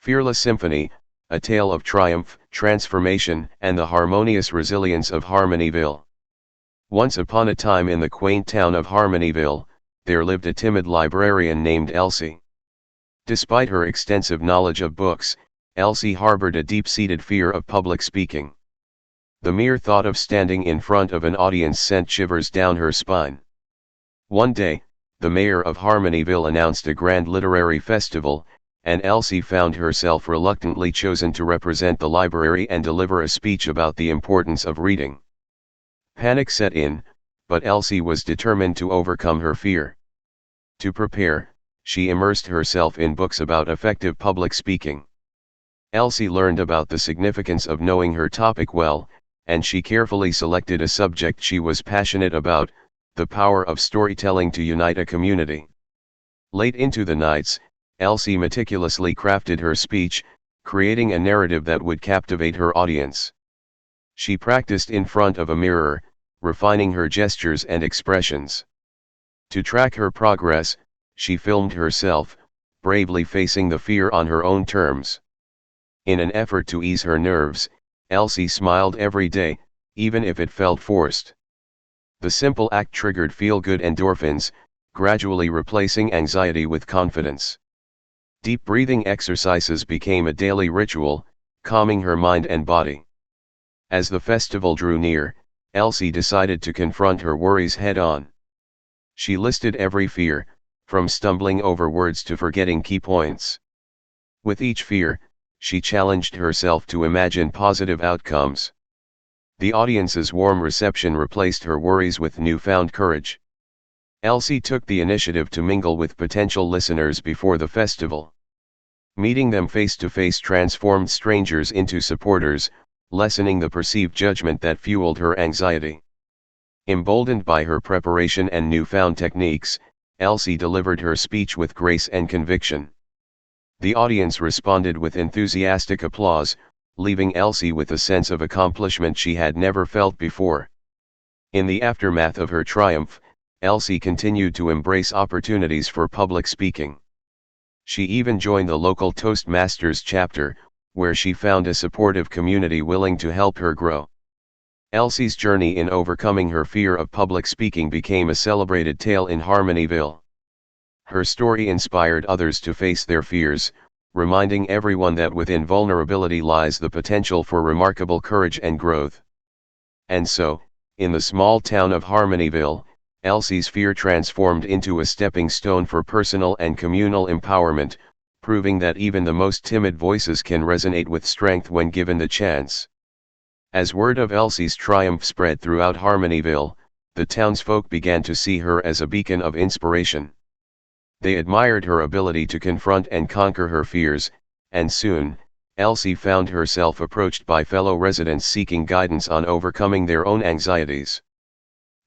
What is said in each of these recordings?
Fearless Symphony, a tale of triumph, transformation, and the harmonious resilience of Harmonyville. Once upon a time in the quaint town of Harmonyville, there lived a timid librarian named Elsie. Despite her extensive knowledge of books, Elsie harbored a deep-seated fear of public speaking. The mere thought of standing in front of an audience sent shivers down her spine. One day, the mayor of Harmonyville announced a grand literary festival, and Elsie found herself reluctantly chosen to represent the library and deliver a speech about the importance of reading. Panic set in, but Elsie was determined to overcome her fear. To prepare, she immersed herself in books about effective public speaking. Elsie learned about the significance of knowing her topic well, and she carefully selected a subject she was passionate about, the power of storytelling to unite a community. Late into the nights, Elsie meticulously crafted her speech, creating a narrative that would captivate her audience. She practiced in front of a mirror, refining her gestures and expressions. To track her progress, she filmed herself, bravely facing the fear on her own terms. In an effort to ease her nerves, Elsie smiled every day, even if it felt forced. The simple act triggered feel-good endorphins, gradually replacing anxiety with confidence. Deep breathing exercises became a daily ritual, calming her mind and body. As the festival drew near, Elsie decided to confront her worries head-on. She listed every fear, from stumbling over words to forgetting key points. With each fear, she challenged herself to imagine positive outcomes. The audience's warm reception replaced her worries with newfound courage. Elsie took the initiative to mingle with potential listeners before the festival. Meeting them face-to-face transformed strangers into supporters, lessening the perceived judgment that fueled her anxiety. Emboldened by her preparation and newfound techniques, Elsie delivered her speech with grace and conviction. The audience responded with enthusiastic applause, leaving Elsie with a sense of accomplishment she had never felt before. In the aftermath of her triumph, Elsie continued to embrace opportunities for public speaking. She even joined the local Toastmasters chapter, where she found a supportive community willing to help her grow. Elsie's journey in overcoming her fear of public speaking became a celebrated tale in Harmonyville. Her story inspired others to face their fears, reminding everyone that within vulnerability lies the potential for remarkable courage and growth. And so, in the small town of Harmonyville, Elsie's fear transformed into a stepping stone for personal and communal empowerment, proving that even the most timid voices can resonate with strength when given the chance. As word of Elsie's triumph spread throughout Harmonyville, the townsfolk began to see her as a beacon of inspiration. They admired her ability to confront and conquer her fears, and soon, Elsie found herself approached by fellow residents seeking guidance on overcoming their own anxieties.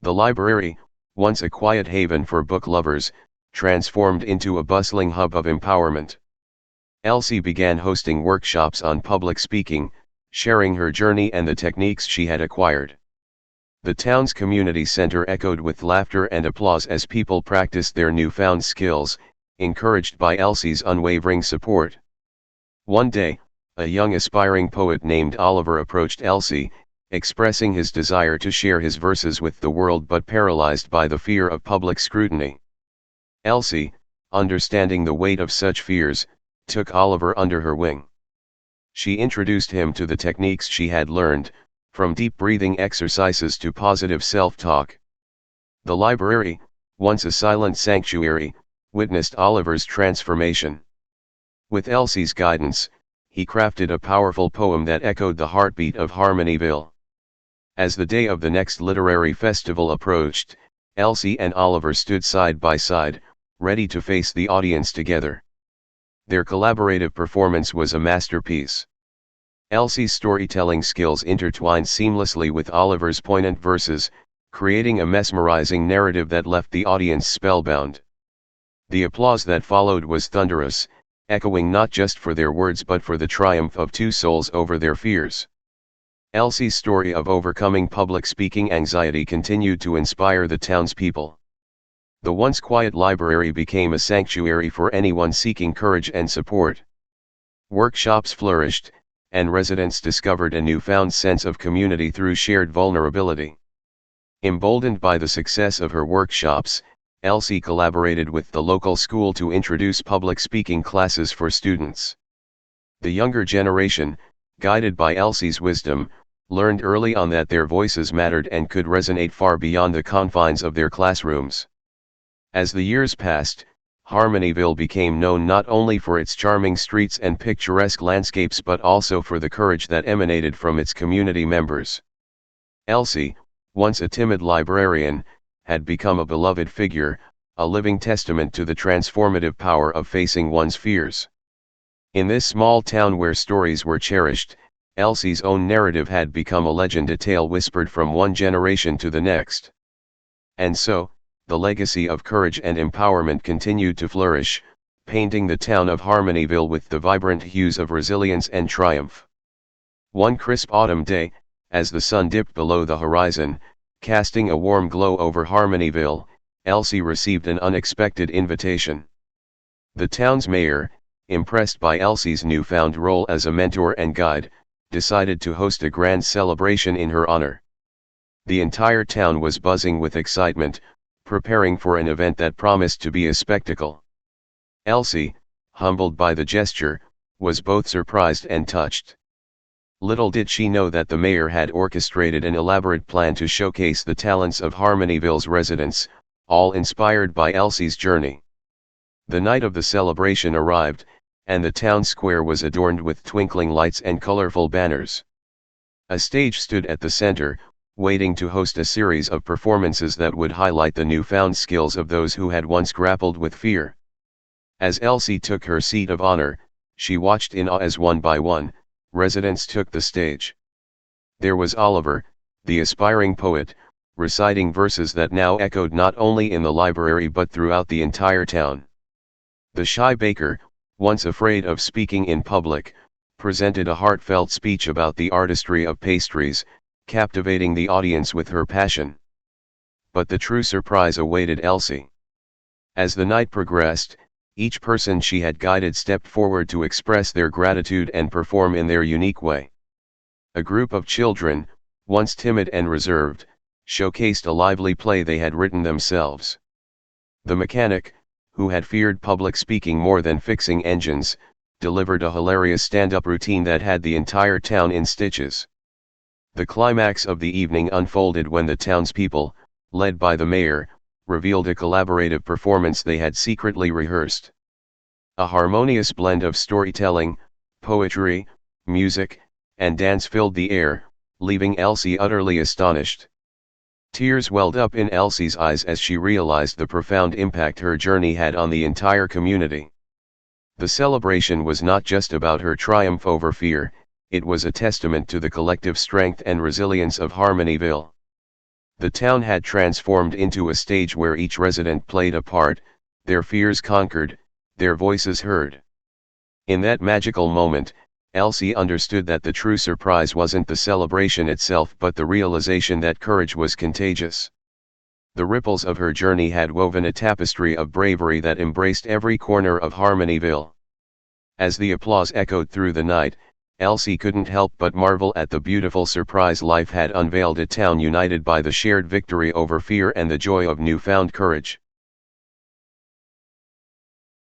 The library, once a quiet haven for book lovers, transformed into a bustling hub of empowerment. Elsie began hosting workshops on public speaking, sharing her journey and the techniques she had acquired. The town's community center echoed with laughter and applause as people practiced their newfound skills, encouraged by Elsie's unwavering support. One day, a young aspiring poet named Oliver approached Elsie, expressing his desire to share his verses with the world but paralyzed by the fear of public scrutiny. Elsie, understanding the weight of such fears, took Oliver under her wing. She introduced him to the techniques she had learned, from deep breathing exercises to positive self-talk. The library, once a silent sanctuary, witnessed Oliver's transformation. With Elsie's guidance, he crafted a powerful poem that echoed the heartbeat of Harmonyville. As the day of the next literary festival approached, Elsie and Oliver stood side by side, ready to face the audience together. Their collaborative performance was a masterpiece. Elsie's storytelling skills intertwined seamlessly with Oliver's poignant verses, creating a mesmerizing narrative that left the audience spellbound. The applause that followed was thunderous, echoing not just for their words but for the triumph of two souls over their fears. Elsie's story of overcoming public speaking anxiety continued to inspire the townspeople. The once quiet library became a sanctuary for anyone seeking courage and support. Workshops flourished, and residents discovered a newfound sense of community through shared vulnerability. Emboldened by the success of her workshops, Elsie collaborated with the local school to introduce public speaking classes for students. The younger generation, guided by Elsie's wisdom, learned early on that their voices mattered and could resonate far beyond the confines of their classrooms. As the years passed, Harmonyville became known not only for its charming streets and picturesque landscapes but also for the courage that emanated from its community members. Elsie, once a timid librarian, had become a beloved figure, a living testament to the transformative power of facing one's fears. In this small town where stories were cherished, Elsie's own narrative had become a legend, a tale whispered from one generation to the next. And so, the legacy of courage and empowerment continued to flourish, painting the town of Harmonyville with the vibrant hues of resilience and triumph. One crisp autumn day, as the sun dipped below the horizon, casting a warm glow over Harmonyville, Elsie received an unexpected invitation. The town's mayor, impressed by Elsie's newfound role as a mentor and guide, decided to host a grand celebration in her honor. The entire town was buzzing with excitement, preparing for an event that promised to be a spectacle. Elsie, humbled by the gesture, was both surprised and touched. Little did she know that the mayor had orchestrated an elaborate plan to showcase the talents of Harmonyville's residents, all inspired by Elsie's journey. The night of the celebration arrived, and the town square was adorned with twinkling lights and colorful banners. A stage stood at the center, waiting to host a series of performances that would highlight the newfound skills of those who had once grappled with fear. As Elsie took her seat of honor, she watched in awe as one by one, residents took the stage. There was Oliver, the aspiring poet, reciting verses that now echoed not only in the library but throughout the entire town. The shy baker, once afraid of speaking in public, presented a heartfelt speech about the artistry of pastries, captivating the audience with her passion. But the true surprise awaited Elsie. As the night progressed, each person she had guided stepped forward to express their gratitude and perform in their unique way. A group of children, once timid and reserved, showcased a lively play they had written themselves. The mechanic, who had feared public speaking more than fixing engines, delivered a hilarious stand-up routine that had the entire town in stitches. The climax of the evening unfolded when the townspeople, led by the mayor, revealed a collaborative performance they had secretly rehearsed. A harmonious blend of storytelling, poetry, music, and dance filled the air, leaving Elsie utterly astonished. Tears welled up in Elsie's eyes as she realized the profound impact her journey had on the entire community. The celebration was not just about her triumph over fear, it was a testament to the collective strength and resilience of Harmonyville. The town had transformed into a stage where each resident played a part, their fears conquered, their voices heard. In that magical moment, Elsie understood that the true surprise wasn't the celebration itself but the realization that courage was contagious. The ripples of her journey had woven a tapestry of bravery that embraced every corner of Harmonyville. As the applause echoed through the night, Elsie couldn't help but marvel at the beautiful surprise life had unveiled, a town united by the shared victory over fear and the joy of newfound courage.